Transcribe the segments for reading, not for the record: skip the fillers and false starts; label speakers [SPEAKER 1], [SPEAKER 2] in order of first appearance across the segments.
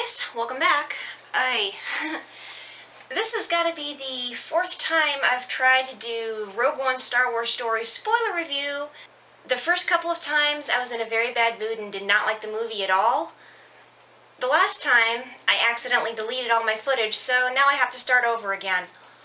[SPEAKER 1] guys, welcome back. This has got to be the fourth time I've tried to do Rogue One Star Wars Story spoiler review. The first couple of times I was in a very bad mood and did not like the movie at all. The last time I accidentally deleted all my footage, so now I have to start over again.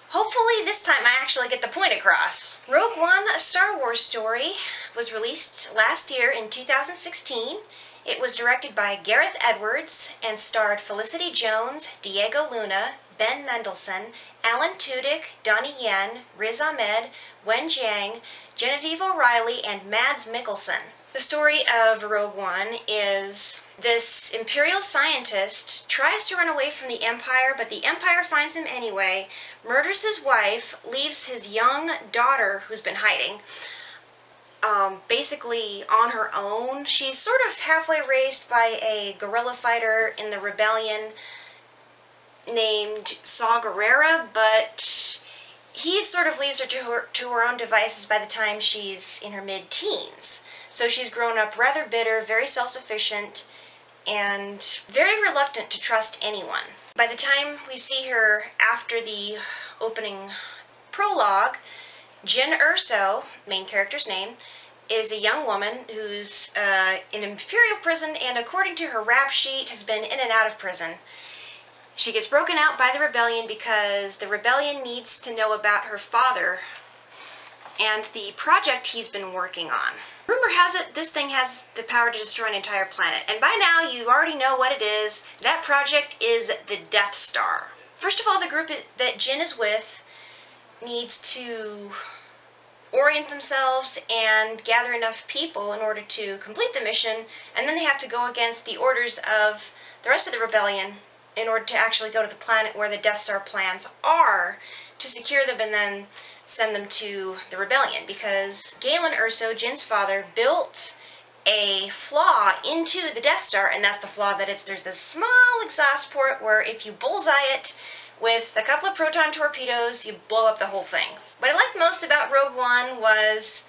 [SPEAKER 1] Hopefully this time I actually get the point across. Rogue One, a Star Wars Story, was released last year in 2016. It was directed by Gareth Edwards and starred Felicity Jones, Diego Luna, Ben Mendelsohn, Alan Tudyk, Donnie Yen, Riz Ahmed, Wen Jiang, Genevieve O'Reilly, and Mads Mikkelsen. The story of Rogue One is this Imperial scientist tries to run away from the Empire, but the Empire finds him anyway, murders his wife, leaves his young daughter, who's been hiding, basically on her own. She's sort of halfway raised by a guerrilla fighter in the rebellion named Saw Gerrera, but he sort of leaves her to her own devices by the time she's in her mid-teens. So she's grown up rather bitter, very self-sufficient, and very reluctant to trust anyone. By the time we see her after the opening prologue, Jyn Erso, main character's name, is a young woman who's in Imperial prison and, according to her rap sheet, has been in and out of prison. She gets broken out by the rebellion because the rebellion needs to know about her father and the project he's been working on. Rumor has it this thing has the power to destroy an entire planet, and by now you already know what it is. That project is the Death Star. First of all, the group that Jyn is with needs to orient themselves and gather enough people in order to complete the mission, and then they have to go against the orders of the rest of the rebellion in order to actually go to the planet where the Death Star plans are, to secure them and then send them to the rebellion, because Galen Erso, Jyn's father, built a flaw into the Death Star, and that's the flaw that there's this small exhaust port where if you bullseye it with a couple of proton torpedoes, you blow up the whole thing. What I liked most about Rogue One was,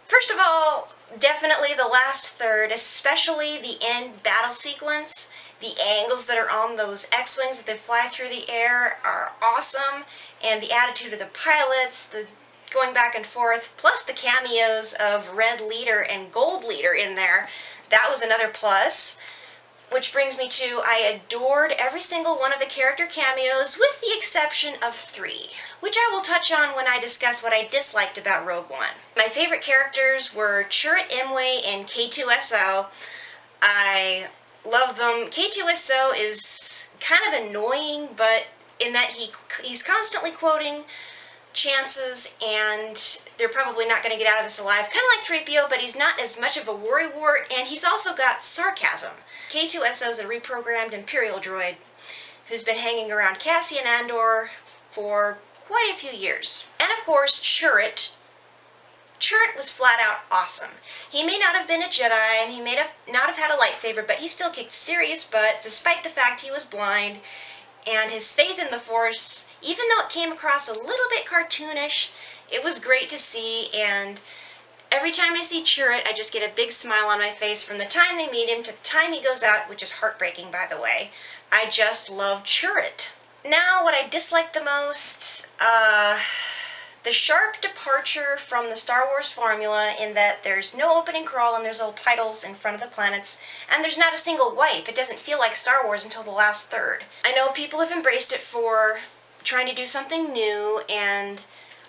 [SPEAKER 1] first of all, definitely the last third, especially the end battle sequence. The angles that are on those X-Wings that they fly through the air are awesome, and the attitude of the pilots, the going back and forth, plus the cameos of Red Leader and Gold Leader in there, that was another plus. Which brings me to, I adored every single one of the character cameos, with the exception of 3, which I will touch on when I discuss what I disliked about Rogue One. My favorite characters were Chirrut Imwe and K2SO. I love them. K2SO is kind of annoying, but in that he's constantly quoting chances, and they're probably not going to get out of this alive. Kind of like 3PO, but he's not as much of a worrywart, and he's also got sarcasm. K2SO is a reprogrammed Imperial droid who's been hanging around Cassian Andor for quite a few years. And of course, Chirrut. Chirrut was flat out awesome. He may not have been a Jedi, and he may not have had a lightsaber, but he still kicked serious butt, despite the fact he was blind, and his faith in the Force, even though it came across a little bit cartoonish, it was great to see, and every time I see Chirrut, I just get a big smile on my face from the time they meet him to the time he goes out, which is heartbreaking, by the way. I just love Chirrut. Now, what I dislike the most, the sharp departure from the Star Wars formula, in that there's no opening crawl and there's old titles in front of the planets, and there's not a single wipe. It doesn't feel like Star Wars until the last third. I know people have embraced it for trying to do something new, and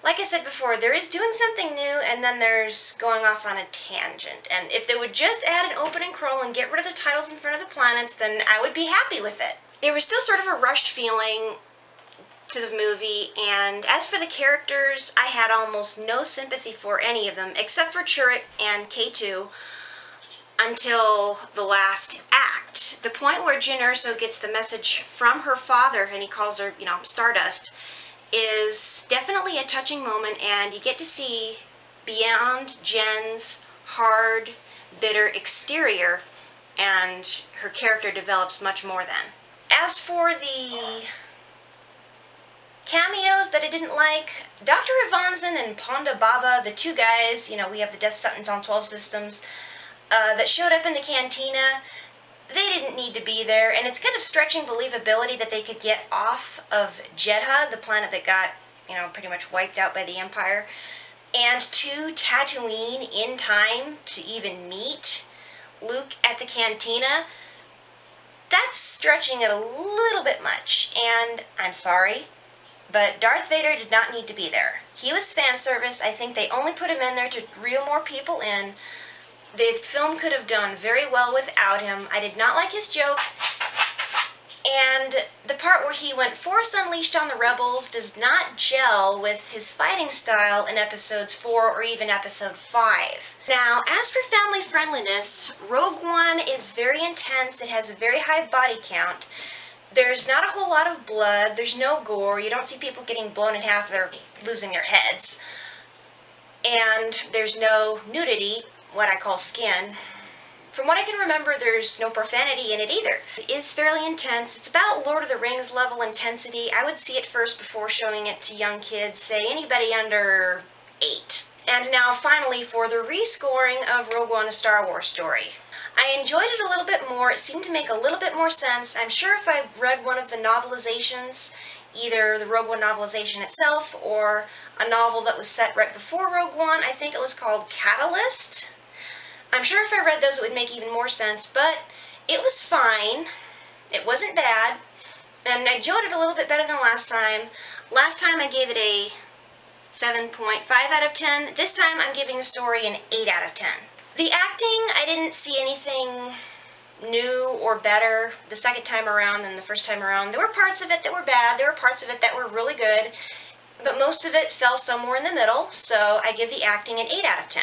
[SPEAKER 1] like I said before, there is doing something new, and then there's going off on a tangent. And if they would just add an opening crawl and get rid of the titles in front of the planets, then I would be happy with it. There was still sort of a rushed feeling to the movie, and as for the characters, I had almost no sympathy for any of them, except for Chirrut and K2, until the last act. The point where Jyn Erso gets the message from her father, and he calls her, Stardust, is definitely a touching moment, and you get to see beyond Jyn's hard, bitter exterior, and her character develops much more then. As for the cameos that I didn't like, Dr. Evanson and Ponda Baba, the two guys, we have the Death Sentence on 12 systems, that showed up in the cantina, they didn't need to be there, and it's kind of stretching believability that they could get off of Jedha, the planet that got, pretty much wiped out by the Empire, and to Tatooine in time to even meet Luke at the cantina. That's stretching it a little bit much, and I'm sorry, but Darth Vader did not need to be there. He was fan service. I think they only put him in there to reel more people in. The film could have done very well without him. I did not like his joke. And the part where he went Force Unleashed on the Rebels does not gel with his fighting style in episodes 4 or even episode 5. Now, as for family friendliness, Rogue One is very intense. It has a very high body count. There's not a whole lot of blood. There's no gore. You don't see people getting blown in half. They're losing their heads. And there's no nudity, what I call skin. From what I can remember, there's no profanity in it either. It is fairly intense. It's about Lord of the Rings level intensity. I would see it first before showing it to young kids, say anybody under 8. And now finally for the rescoring of Rogue One: A Star Wars Story. I enjoyed it a little bit more. It seemed to make a little bit more sense. I'm sure if I read one of the novelizations, either the Rogue One novelization itself or a novel that was set right before Rogue One, I think it was called Catalyst. I'm sure if I read those it would make even more sense, but it was fine. It wasn't bad, and I enjoyed it a little bit better than last time. Last time I gave it a 7.5 out of 10. This time I'm giving the story an 8 out of 10. The acting, I didn't see anything new or better the second time around than the first time around. There were parts of it that were bad, there were parts of it that were really good, but most of it fell somewhere in the middle, so I give the acting an 8 out of 10.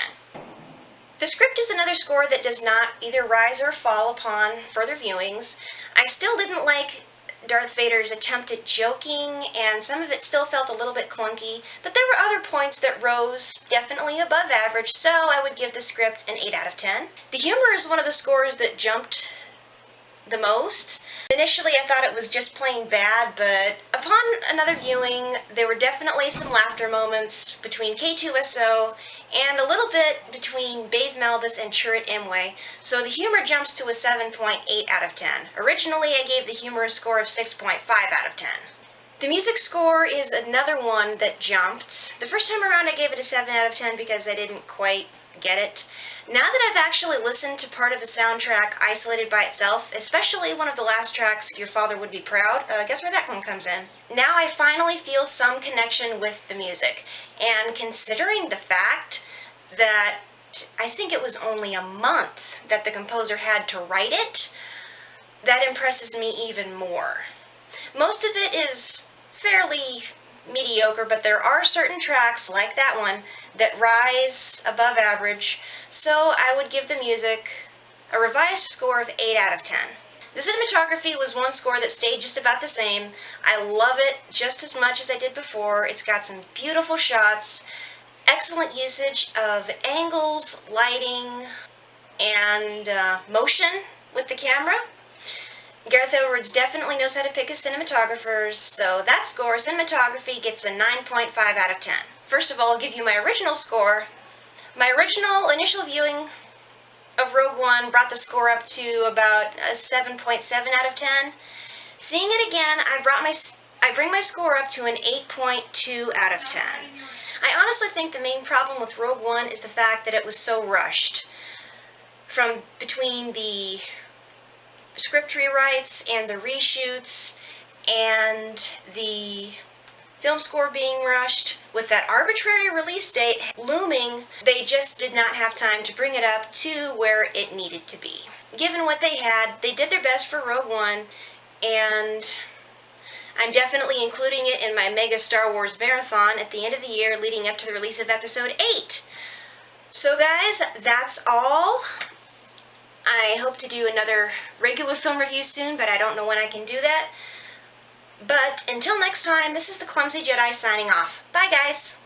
[SPEAKER 1] The script is another score that does not either rise or fall upon further viewings. I still didn't like Darth Vader's attempt at joking, and some of it still felt a little bit clunky, but there were other points that rose definitely above average, so I would give the script an 8 out of 10. The humor is one of the scores that jumped the most. Initially I thought it was just plain bad, but upon another viewing there were definitely some laughter moments between K2SO and a little bit between Baze Malbus and Chirrut Imwe, so the humor jumps to a 7.8 out of 10. Originally I gave the humor a score of 6.5 out of 10. The music score is another one that jumped. The first time around I gave it a 7 out of 10 because I didn't quite get it. Now that I've actually listened to part of the soundtrack isolated by itself, especially one of the last tracks, Your Father Would Be Proud, guess where that one comes in? Now I finally feel some connection with the music, and considering the fact that I think it was only a month that the composer had to write it, that impresses me even more. Most of it is fairly mediocre, but there are certain tracks like that one that rise above average, so I would give the music a revised score of 8 out of 10. The cinematography was one score that stayed just about the same. I love it just as much as I did before. It's got some beautiful shots, excellent usage of angles, lighting, and motion with the camera. Gareth Edwards definitely knows how to pick his cinematographers, so that score, cinematography, gets a 9.5 out of 10. First of all, I'll give you my original score. My original initial viewing of Rogue One brought the score up to about a 7.7 out of 10. Seeing it again, I bring my score up to an 8.2 out of 10. I honestly think the main problem with Rogue One is the fact that it was so rushed. From between the script rewrites and the reshoots and the film score being rushed, with that arbitrary release date looming, they just did not have time to bring it up to where it needed to be. Given what they had, they did their best for Rogue One, and I'm definitely including it in my mega Star Wars marathon at the end of the year leading up to the release of Episode 8. So guys, that's all. I hope to do another regular film review soon, but I don't know when I can do that. But until next time, this is the Clumsy Jedi signing off. Bye guys!